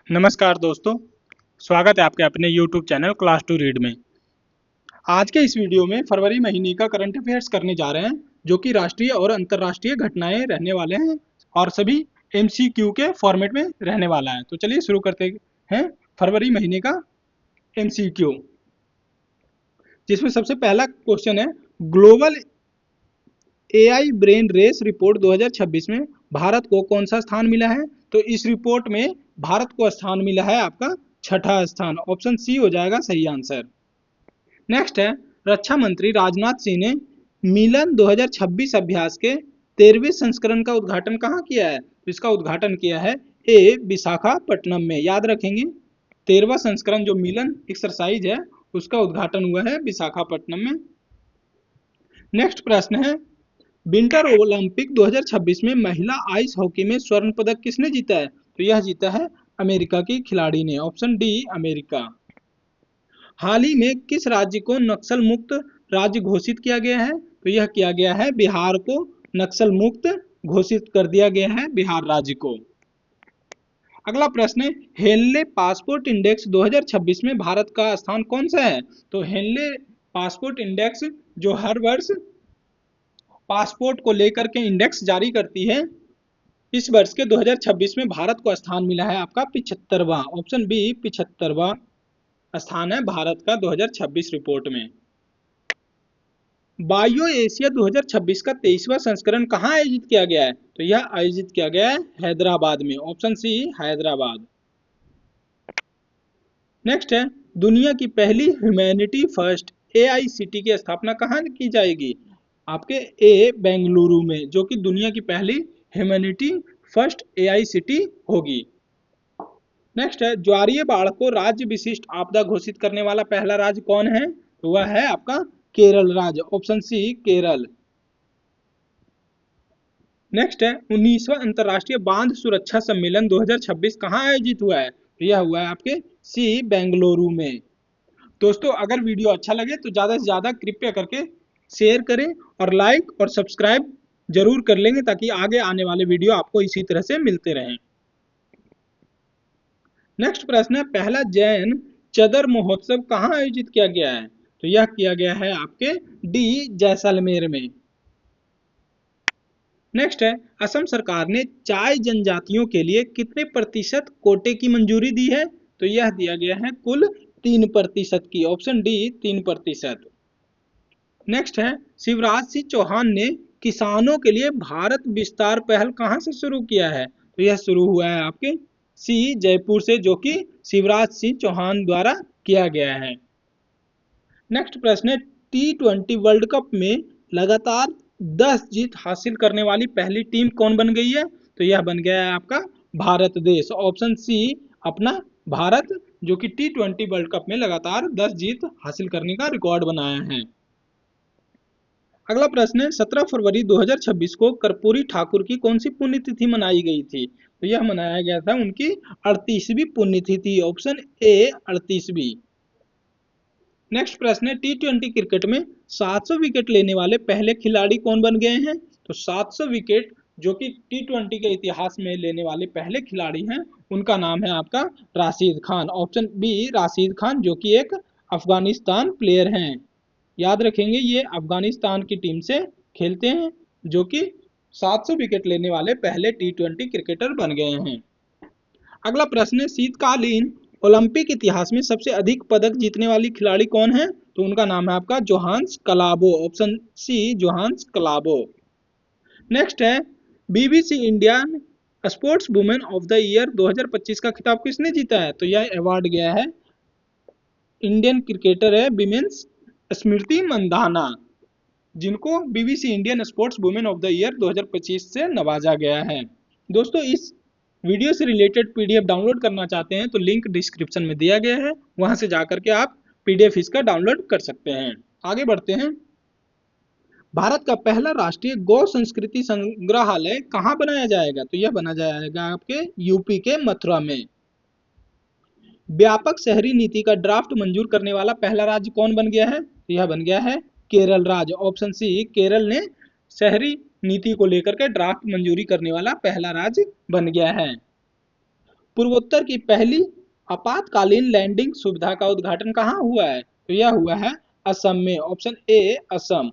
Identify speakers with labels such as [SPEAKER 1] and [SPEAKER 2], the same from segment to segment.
[SPEAKER 1] नमस्कार दोस्तों, स्वागत है आपके अपने YouTube channel class to read में। आज के इस वीडियो में फरवरी महीने का करंट अफेयर्स करने जा रहे हैं, जो कि राष्ट्रीय और अंतर्राष्ट्रीय घटनाएं रहने वाले हैं और सभी MCQ के फॉर्मेट में रहने वाला है। तो चलिए शुरू करते हैं फरवरी महीने का MCQ, जिसमें सबसे पहला क्वेश्चन है, global AI brain race report 2026 में भारत को कौन सा स्थान मिला है? तो इस रिपोर्ट में भारत को स्थान मिला है आपका छठा स्थान। ऑप्शन सी हो जाएगा सही आंसर। नेक्स्ट है, रक्षा मंत्री राजनाथ सिंह ने मिलन 2026 अभ्यास के 13वें संस्करण का उद्घाटन कहाँ किया है? तो इसका उद्घाटन किया है विशाखापट्टनम में। याद रखेंगे, 13वां संस्करण जो मिलन एक्सरसाइज है उसका उद्घाटन हुआ है विशाखापट्टनम में। नेक्स्ट प्रश्न है, विंटर ओलंपिक 2026 में महिला आइस हॉकी में स्वर्ण पदक किसने जीता है? तो यह जीता है अमेरिका की खिलाड़ी ने। Option D America. हाल ही में किस राज्य को नक्सल मुक्त राज्य घोषित किया गया है? तो यह किया गया है बिहार को नक्सल मुक्त घोषित कर दिया गया है, बिहार राज्य को। अगला प्रश्न है, हेनले पासपोर्ट इंडेक्स 2026 में भारत का स्थान कौन सा है? तो हेनले पासपोर्ट इंडेक्स जो हर वर्ष पासपोर्ट को लेकर के इंडेक्स जारी करती है, इस वर्ष के 2026 में भारत को स्थान मिला है आपका 75वां। ऑप्शन बी 75वां स्थान है भारत का 2026 रिपोर्ट में। बायो एशिया 2026 का 23वां संस्करण कहाँ आयोजित किया गया है? तो यह आयोजित किया गया है हैदराबाद में। Option C Hyderabad. नेक्स्ट है, दुनिया की पहली ह्यूमैनिटी फर्स्ट AICT की स्थापना कहाँ की जाएगी? आपके बेंगलुरु में, जो कि दुनिया की पहली ह्यूमैनिटी फर्स्ट AICT होगी। नेक्स्ट है, ज्वारीय बाढ़ को राज्य विशिष्ट आपदा घोषित करने वाला पहला राज्य कौन है? तो वह है आपका केरल राज्य। Option C Kerala. नेक्स्ट है, 19वां अंतर्राष्ट्रीय बांध सुरक्षा सम्मेलन 2026 कहाँ आयोजित हुआ है? तो यह हुआ है आपके सी बेंगलुरु में। दोस्तों, अगर वीडियो अच्छा लगे तो ज़्यादा से ज़्यादा कृपया करके शेयर करें और लाइक और सब्सक्राइब जरूर कर लेंगे, ताकि आगे आने वाले वीडियो आपको इसी तरह से मिलते रहें। नेक्स्ट प्रश्न है, पहला जैन चदर महोत्सव कहाँ आयोजित किया गया है? तो यह किया गया है आपके डी जैसलमेर में। नेक्स्ट है, असम सरकार ने चाय जनजातियों के लिए कितने प्रतिशत कोटे की मंजूरी दी है? तो यह दिया गया है कुल 3% की। Option D 3%। नेक्स्ट है, शिवराज सिंह चौहान ने किसानों के लिए भारत विस्तार पहल कहां से शुरू किया है? तो यह शुरू हुआ है आपके सी जयपुर से, जो कि शिवराज सिंह चौहान द्वारा किया गया है। नेक्स्ट प्रश्न है, T20 वर्ल्ड कप में लगातार 10 जीत हासिल करने वाली पहली टीम कौन बन गई है? तो यह बन गया है आपका भारत देश। ऑप्शन सी अपना भारत, जो कि T20 वर्ल्ड कप में लगातार 10 जीत हासिल करने का रिकॉर्ड बनाया है। अगला प्रश्न है, 17 फरवरी 2026 को कर्पूरी ठाकुर की कौन सी पुण्यतिथि मनाई गई थी? तो यह मनाया गया था उनकी 38वीं पुण्यतिथि। Option A 38वीं। नेक्स्ट प्रश्न है, T20 क्रिकेट में 700 विकेट लेने वाले पहले खिलाड़ी कौन बन गए हैं? तो 700 विकेट जो कि T20 के इतिहास में लेने वाले पहले खिलाड़ी हैं, उनका नाम है आपका राशिद खान। ऑप्शन बी राशिद खान, जो कि एक अफगानिस्तान प्लेयर हैं। याद रखेंगे, ये अफगानिस्तान की टीम से खेलते हैं, जो कि 700 विकेट लेने वाले पहले T20 क्रिकेटर बन गए हैं। अगला प्रश्न है, शीतकालीन ओलंपिक इतिहास में सबसे अधिक पदक जीतने वाली खिलाड़ी कौन है? तो उनका नाम है आपका Johannes Kalabo. Option C Johannes Kalabo. Next है, BBC Indian sports woman of the year 2025 का खिताब किसने जीता है? तो यह अवार्ड गया है इंडियन क्रिकेटर है विमेंस स्मृति मंदाना, जिनको BBC Indian sports woman of the year 2025 से नवाजा गया है। दोस्तों, इस वीडियो से रिलेटेड PDF डाउनलोड करना चाहते हैं तो लिंक डिस्क्रिप्शन में दिया गया है, वहां से जाकर के आप PDF इसका डाउनलोड कर सकते हैं। आगे बढ़ते हैं, भारत का पहला राष्ट्रीय गौ संस्कृति संग्रहालय कहाँ बनाया जाएगा? तो यह बना जाएगा आपके यूपी के मथुरा में। व्यापक शहरी नीति का ड्राफ्ट मंजूर करने वाला पहला राज्य कौन बन गया है? तो यह बन गया है केरल राज्य। ऑप्शन सी केरल ने शहरी नीति को लेकर के ड्राफ्ट मंजूरी करने वाला पहला राज्य बन गया है। पूर्वोत्तर की पहली आपातकालीन लैंडिंग सुविधा का उद्घाटन कहाँ हुआ है? तो यह हुआ है असम में, ऑप्शन ए असम।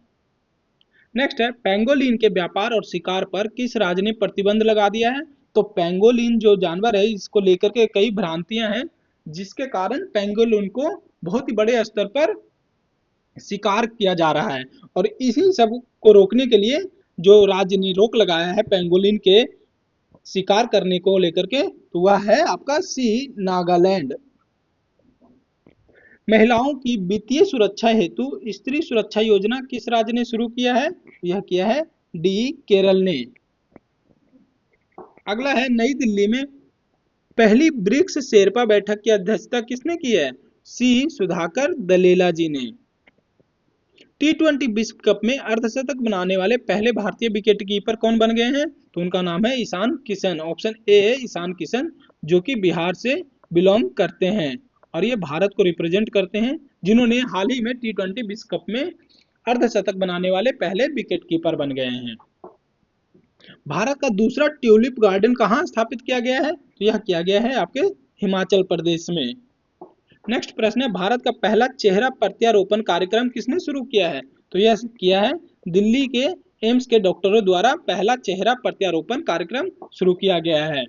[SPEAKER 1] नेक्स्ट है, पेंगोलिन के व्यापार और शिकार पर किस राज्य ने प्रतिबंध लगा दिया है? तो पेंगोलिन जो जानवर है, इसको लेकर के कई भ्रांतियां हैं, जिसके कारण पेंगोलिन को बहुत ही बड़े स्तर पर शिकार किया जा रहा है, और इसी सब को रोकने के लिए जो राज्य ने रोक लगाया है पेंगोलिन के शिकार करने को लेकर के, तो वह है आपका सी, नागालैंड। महिलाओं की वित्तीय सुरक्षा हेतु स्त्री सुरक्षा योजना किस राज्य ने शुरू किया है? यह किया है डी, केरल ने। अगला है, नई दिल्ली में पहली ब्रिक्स शेरपा बैठक की अध्यक्षता किसने की है? सी, सुधाकर दलेला जी ने। T20 विश्व कप में अर्धशतक बनाने वाले पहले भारतीय विकेट कीपर कौन बन गए हैं? तो उनका नाम है ईशान किशन, ऑप्शन ए ईशान किशन, जो कि बिहार से बिलोंग करते हैं और ये भारत को रिप्रेजेंट करते हैं, जिन्होंने हाल ही में T20 विश्व कप में अर्धशतक बनाने वाले पहले विकेट कीपर बन गए हैं। भारत का दूसरा ट्यूलिप गार्डन कहाँ स्थापित किया गया है? तो यह किया गया है आपके हिमाचल प्रदेश में। नेक्स्ट प्रश्न है, भारत का पहला चेहरा प्रत्यारोपण कार्यक्रम किसने शुरू किया है? तो यह किया है दिल्ली के एम्स के डॉक्टरों द्वारा पहला चेहरा प्रत्यारोपण कार्यक्रम शुरू किया गया है।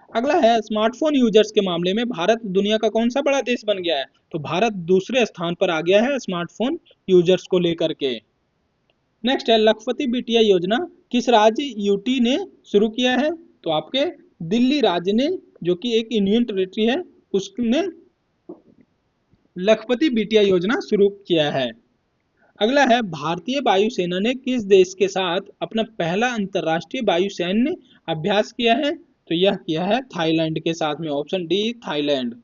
[SPEAKER 1] अगला है, स्मार्टफोन यूजर्स के मामले में भारत दुनिया का कौन सा बड़ा देश बन गया है? तो भारत दूसरे स्थान पर आ गया है स्मार्टफोन यूजर्स को लेकर के। नेक्स्ट है, लखपति बिटिया योजना किस राज्य यूटी ने शुरू किया है? तो आपके दिल्ली राज्य ने, जो कि एक यूनियन टेरिटरी है, उसने लखपति बिटिया योजना शुरू किया है। अगला है, भारतीय वायुसेना ने किस देश के साथ अपना पहला अंतरराष्ट्रीय वायुसैन्य अभ्यास किया है? तो यह किया है थाईलैंड के साथ में, ऑप्शन डी थाईलैंड।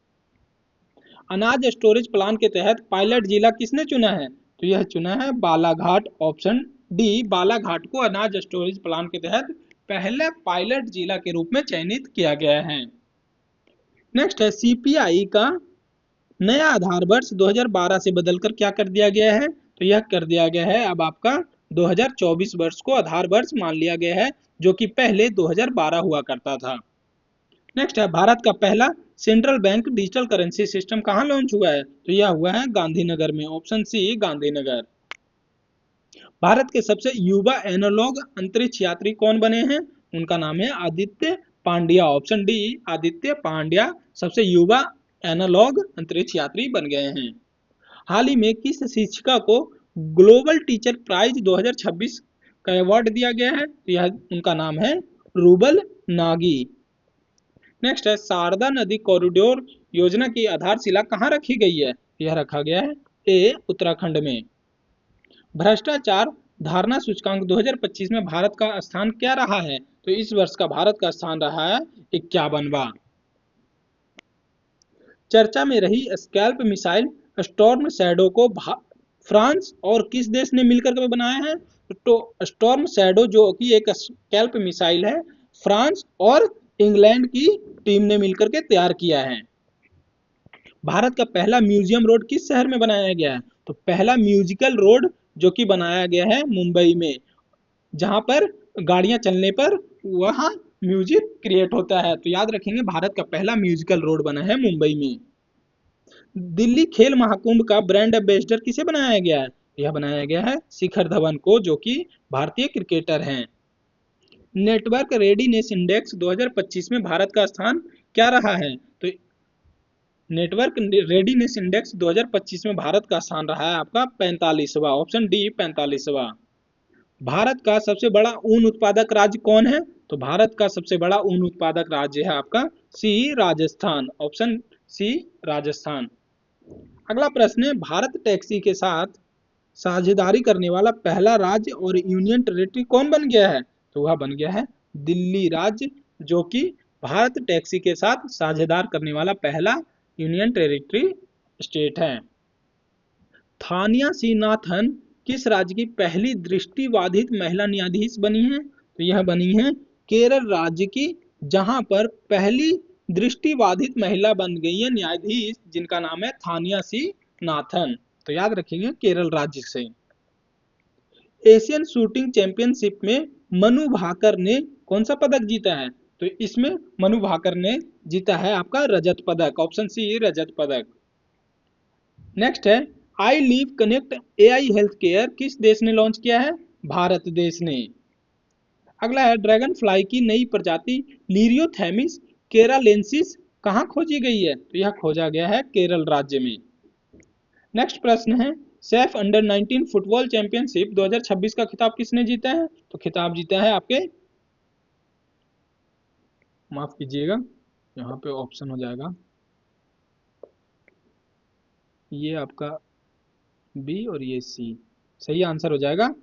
[SPEAKER 1] अनाज स्टोरेज प्लान के तहत पायलट जिला किसने चुना है? तो यह चुना है बालाघाट, ऑप्शन डी बालाघाट को अनाज स्टोरेज प्लान के तहत पहले पायलट जिला के रूप में चयनित किया गया है। नेक्स्ट है, सीपीआई का नया आधार वर्ष 2012 से बदलकर क्या कर दिया गया है? तो यह कर दिया गया है अब आपका 2024 वर्ष को आधार वर्ष मान लिया गया है, जो कि पहले 2012 हुआ करता था। नेक्स्ट है, भारत का पहला central bank digital currency system कहाँ लॉन्च हुआ है? तो यह हुआ है गांधीनगर में, ऑप्शन सी गांधीनगर। भारत के सबसे युवा एनालॉग अंतरिक्ष यात्री कौन बने हैं? उनका नाम है आदित्य पांड्या, ऑप्शन डी आदित्य पांड्या सबसे युवा एनालॉग अंतरिक्ष यात्री बन गए हैं। हाल ही में किस शिक्षिका को ग्लोबल टीचर प्राइज 2026 का अवार्ड दिया गया है? तो यह उनका नाम है रूबल नागी। नेक्स्ट है, शारदा नदी कॉरिडोर योजना की आधारशिला कहाँ रखी गई है? यह रखा गया है ए, उत्तराखंड में। भ्रष्टाचार धारणा सूचकांक 2025 में भारत का स्थान क्या रहा है? तो इस वर्ष का भारत का स्थान रहा है 51वां। चर्चा में रही स्कैल्प मिसाइल स्टॉर्म शैडो को फ्रांस और किस देश ने मिलकर के बनाया है? तो स्टॉर्म शैडो जो कि एक स्कैल्प मिसाइल है, फ्रांस और इंग्लैंड की टीम ने मिलकर के तैयार किया है। भारत का पहला म्यूजियम रोड किस शहर में बनाया गया है? तो पहला म्यूजिकल रोड जो कि बनाया गया है मुंबई में, जहां पर गाड़ियां चलने पर वहां म्यूजिक क्रिएट होता है। तो याद रखेंगे, भारत का पहला म्यूजिकल रोड बना है मुंबई में। दिल्ली खेल महाकुंभ का ब्रांड एम्बेसडर किसे बनाया गया है? यह बनाया गया है शिखर धवन को, जो कि भारतीय क्रिकेटर हैं। नेटवर्क रेडीनेस इंडेक्स 2025 में भारत का स्थान क्या रहा है? तो नेटवर्क रेडीनेस इंडेक्स 2025 में भारत का स्थान रहा है आपका 45वां, ऑप्शन डी 45वां। भारत का सबसे बड़ा ऊन उत्पादक राज्य कौन है? तो भारत का सबसे बड़ा ऊन उत्पादक राज्य है आपका सी, राजस्थान, ऑप्शन सी राजस्थान। अगला प्रश्न है, भारत टैक्सी के साथ साझेदारी करने वाला पहला राज्य और यूनियन टेरिटरी कौन बन गया है? तो वह बन गया है दिल्ली राज्य, जो कि भारत टैक्सी के साथ साझेदार करने वाला पहला यूनियन टेरिटरी स्टेट है। थानिया सीनाथन किस राज्य की पहली दृष्टिबाधित महिला न्यायाधीश बनी है? तो यह बनी है केरल राज्य की, जहां पर पहली दृष्टिबाधित महिला बन गई है न्यायाधीश, जिनका नाम है थानिया सीनाथन। तो याद रखेंगे केरल राज्य से। एशियन शूटिंग चैंपियनशिप में मनु भाकर ने कौन सा पदक जीता है? तो इसमें मनु भाकर ने जीता है आपका रजत पदक, ऑप्शन सी रजत पदक। नेक्स्ट है I leave connect AI health care किस देश ने लॉन्च किया है? भारत देश ने। अगला है ड्रैगन फ्लाई की नई प्रजाति लीरियोथैमिस केरालेंसिस कहाँ खोजी गई है? तो यह खोजा गया है केरल राज्य में। नेक्स्ट प्रश्न है सैफ अंडर 19 फुटबॉल चैंपियनशिप 2026 का खिताब किसने जीता है? तो खिताब जीता है आपके, माफ कीजिएगा यहाँ पे ऑप्शन हो जाएगा, ये आपका बी और ये सी, सही आंसर हो जाएगा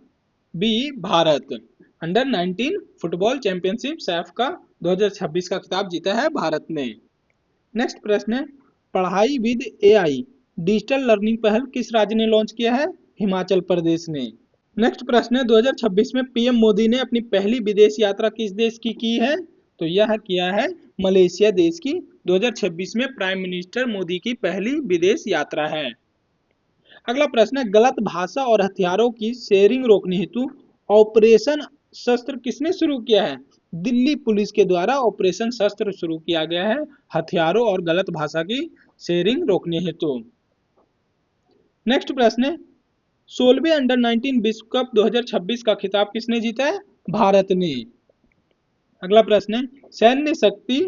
[SPEAKER 1] B Bharat. Under 19 football championship SAFF का 2026 का खिताब जीता है भारत ने। नेक्स्ट प्रश्न है पढ़ाई विद एआई डिजिटल लर्निंग पहल किस राज्य ने लॉन्च किया है? हिमाचल प्रदेश ने। नेक्स्ट प्रश्न है 2026 में पीएम मोदी ने अपनी पहली विदेश यात्रा किस देश की है? तो यह किया है मलेशिया देश की। 2026 में प्राइम मिनिस्टर मोदी की पहली विदेश यात्रा है। अगला प्रश्न है गलत भाषा और हथियारों की शेयरिंग रोकने हेतु ऑपरेशन शस्त्र किसने शुरू किया है? दिल्ली पुलिस के द्वारा ऑपरेशन शस्त्र शुरू किया गया है हथियारों और गलत भाषा की शेयरिंग रोकने हेतु। नेक्स्ट प्रश्न है 16वें अंडर 19 विश्व कप 2026 का खिताब किसने जीता है? भारत ने। अगला प्रश्न है सैन्य शक्ति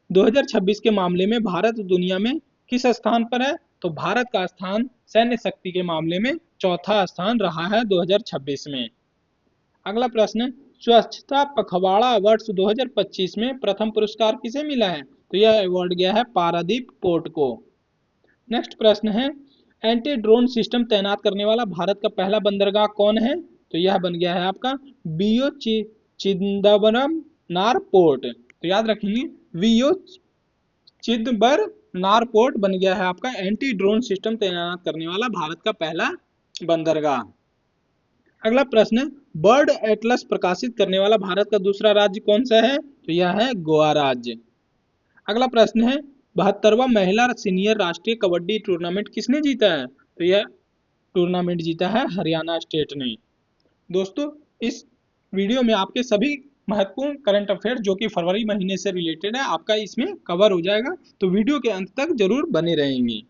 [SPEAKER 1] 2026 के मामले में भारत दुनिया में किस स्थान पर है? तो भारत का स्थान सैन्य शक्ति के मामले में चौथा स्थान रहा है 2026 में। अगला प्रश्न है स्वच्छता पखवाड़ा वर्ष 2025 में प्रथम पुरस्कार किसे मिला है? तो यह अवार्ड गया है पारादीप पोर्ट को। नेक्स्ट प्रश्न है एंटी ड्रोन सिस्टम तैनात करने वाला भारत का पहला बंदरगाह कौन है? तो यह बन गया है आपका बीओ चिदम्बरम नार पोर्ट। तो याद रखेंगे बीओ चिदम्बरनार पोर्ट बन गया है आपका एंटी ड्रोन सिस्टम तैनात करने वाला भारत का पहला बंदरगाह। अगला प्रश्न है बर्ड एटलस प्रकाशित करने वाला भारत का दूसरा राज्य कौन सा है? तो यह है गोवा राज्य। अगला प्रश्न है 72वां महिला सीनियर राष्ट्रीय कबड्डी टूर्नामेंट किसने जीता है? तो यह टूर्नामेंट जीता है हरियाणा स्टेट ने। दोस्तों इस वीडियो में आपके सभी महत्वपूर्ण करंट अफेयर जो कि फरवरी महीने से रिलेटेड है आपका इसमें कवर हो जाएगा, तो वीडियो के अंत तक जरूर बने रहेंगे।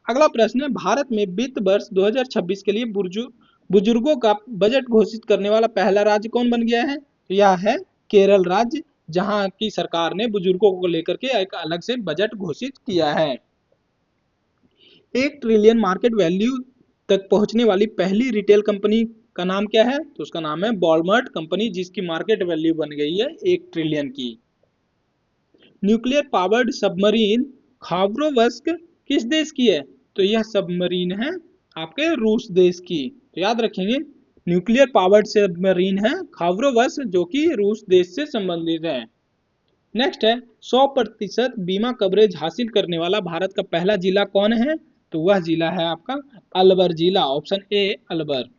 [SPEAKER 1] अगला प्रश्न है भारत में वित्त वर्ष 2026 के लिए बुजुर्गों का बजट घोषित करने वाला पहला राज्य कौन बन गया है? तो यह है केरल राज्य, जहां की सरकार ने बुजुर्गों को लेकर के एक अलग से बजट घोषित किया है। 1 ट्रिलियन मार्केट वैल्यू तक पहुंचने वाली पहली रिटेल कंपनी का नाम क्या है? तो उसका नाम है वॉलमार्ट कंपनी, जिसकी मार्केट वैल्यू बन गई है 1 ट्रिलियन की। न्यूक्लियर पावर्ड सबमरीन खाबरोवस्क किस देश की है? तो यह सबमरीन है आपके रूस देश की। तो याद रखेंगे न्यूक्लियर पावर्ड सबमरीन है खाबरोवस्क जो कि रूस देश से संबंधित है। नेक्स्ट है 100% बीमा कवरेज हासिल करने वाला भारत का पहला जिला कौन है? तो वह जिला है आपका अलवर जिला, ऑप्शन ए अलवर।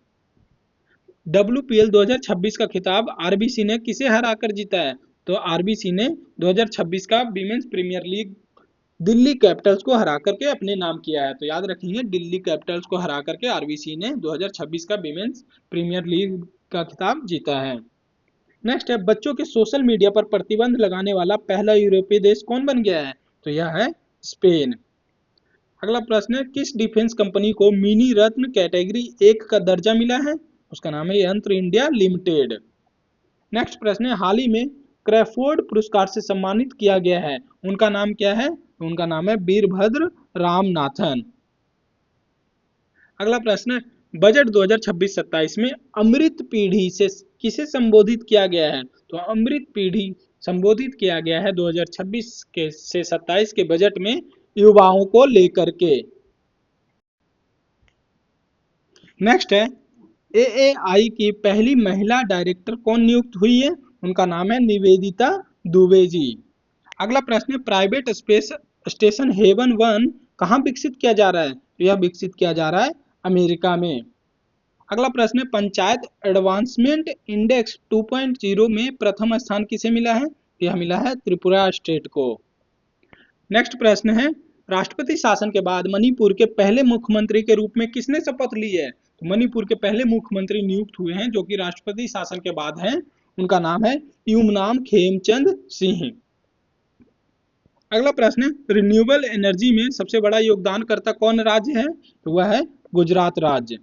[SPEAKER 1] WPL 2026 का खिताब आरबीसी ने किसे हराकर जीता है? तो आरबीसी ने 2026 का Women's Premier League Delhi Capitals को हरा करके अपने नाम किया है। तो याद रखेंगे दिल्ली कैपिटल्स को हरा करके आरबीसी ने 2026 का विमेंस प्रीमियर लीग का खिताब जीता है। नेक्स्ट है बच्चों के सोशल मीडिया पर प्रतिबंध लगाने वाला पहला यूरोपीय देश कौन बन गया है? तो यह है स्पेन। अगला प्रश्न है किस डिफेंस कंपनी को मिनी रत्न कैटेगरी 1 का दर्जा मिला है? उसका नाम है यंत्र इंडिया लिमिटेड। नेक्स्ट प्रश्न है हाल ही में क्रैफोर्ड पुरस्कार से सम्मानित किया गया है, उनका नाम क्या है? उनका नाम है वीरभद्र रामनाथन। अगला प्रश्न है बजट 2026-27 में अमृत पीढ़ी से किसे संबोधित किया गया है? तो अमृत पीढ़ी संबोधित किया गया है 2026 के से 27 के बजट में युवाओं को लेकर के। नेक्स्ट है एएआई की पहली महिला डायरेक्टर कौन नियुक्त हुई है? उनका नाम है निवेदिता दुबे जी। अगला प्रश्न है प्राइवेट स्पेस स्टेशन हेवन 1 कहाँ विकसित किया जा रहा है? तो यह विकसित किया जा रहा है अमेरिका में। अगला प्रश्न है पंचायत एडवांसमेंट इंडेक्स 2.0 में प्रथम स्थान किसे मिला है? यह मिला है त्रिपुरा स्टेट को। नेक्स्ट प्रश्न है राष्ट्रपति शासन के बाद मणिपुर के पहले मुख्यमंत्री के रूप में किसने शपथ ली है? तो मणिपुर के पहले मुख्यमंत्री नियुक्त हुए हैं जो कि राष्ट्रपति शासन के बाद हैं, उनका नाम है यूमनाम खेमचंद सिंह। अगला प्रश्न है, रिन्यूएबल एनर्जी में सबसे बड़ा योगदानकर्ता कौन राज्य है? तो वह है गुजरात राज्य।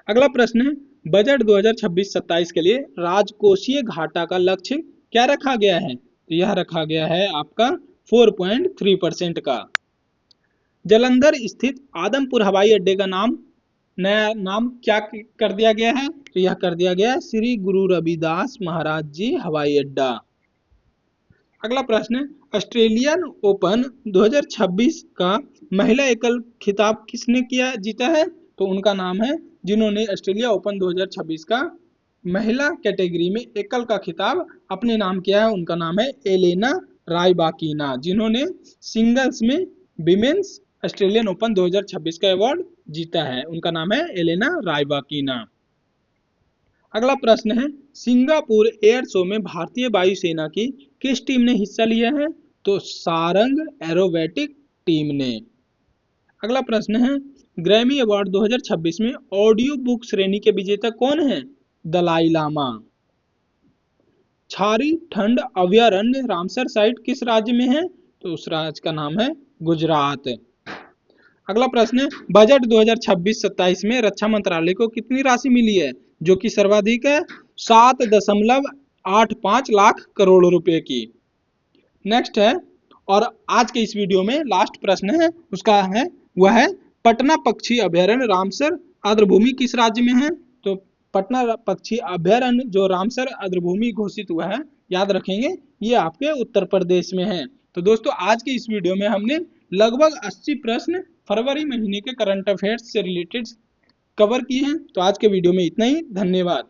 [SPEAKER 1] अगला प्रश्न है, बजट 2026-27 के लिए राजकोषीय घाटा का लक्ष्य क्या रखा गया है? तो यह रखा गया है आपका 4.3% का। जालंधर स्थित आदमपुर हवाई अड्डे का नया नाम क्या कर दिया गया है? तो यह कर दिया गया है श्री गुरु रविदास महाराज जी हवाई अड्डा। अगला प्रश्न है, ऑस्ट्रेलियन ओपन 2026 का महिला एकल खिताब किसने जीता है? तो उनका नाम है, जिन्होंने ऑस्ट्रेलिया ओपन 2026 का महिला कैटेगरी में एकल का खिताब अपने नाम किया है, उनका नाम है एलेना रायबाकिना, जिन्होंने सिंगल्स में विमेन्स ऑस्ट्रेलियन ओपन 2026 का अवार्ड जीता है, उनका नाम है एलेना रायबाकिना। अगला प्रश्न है, सिंगापुर एयर शो में भारतीय वायुसेना की किस टीम ने हिस्सा लिया है? तो सारंग एरोबेटिक टीम ने। अगला प्रश्न है, ग्रैमी अवार्ड 2026 में ऑडियो बुक श्रेणी के विजेता कौन है? दलाई लामा। छारी ठंड अभयारण्य रामसर साइट किस राज्य में है? तो उस राज्य का नाम है गुजरात। अगला प्रश्न है, बजट 2026-27 में रक्षा मंत्रालय को कितनी राशि मिली है? जो कि सर्वाधिक है, 7.85 लाख करोड़ रुपए की। नेक्स्ट है, और आज के इस वीडियो में लास्ट प्रश्न है, उसका है वह है, पटना पक्षी अभयारण्य रामसर आर्द्रभूमि किस राज्य में है? तो पटना पक्षी अभयारण्य जो रामसर आर्द्रभूमि घोषित हुआ है, याद रखेंगे, ये आपके उत्तर प्रदेश में है। तो दोस्तों, आज के इस वीडियो में हमने लगभग 80 प्रश्न फरवरी महीने के करंट अफेयर्स से रिलेटेड कवर किए हैं। तो आज के वीडियो में इतना ही, धन्यवाद।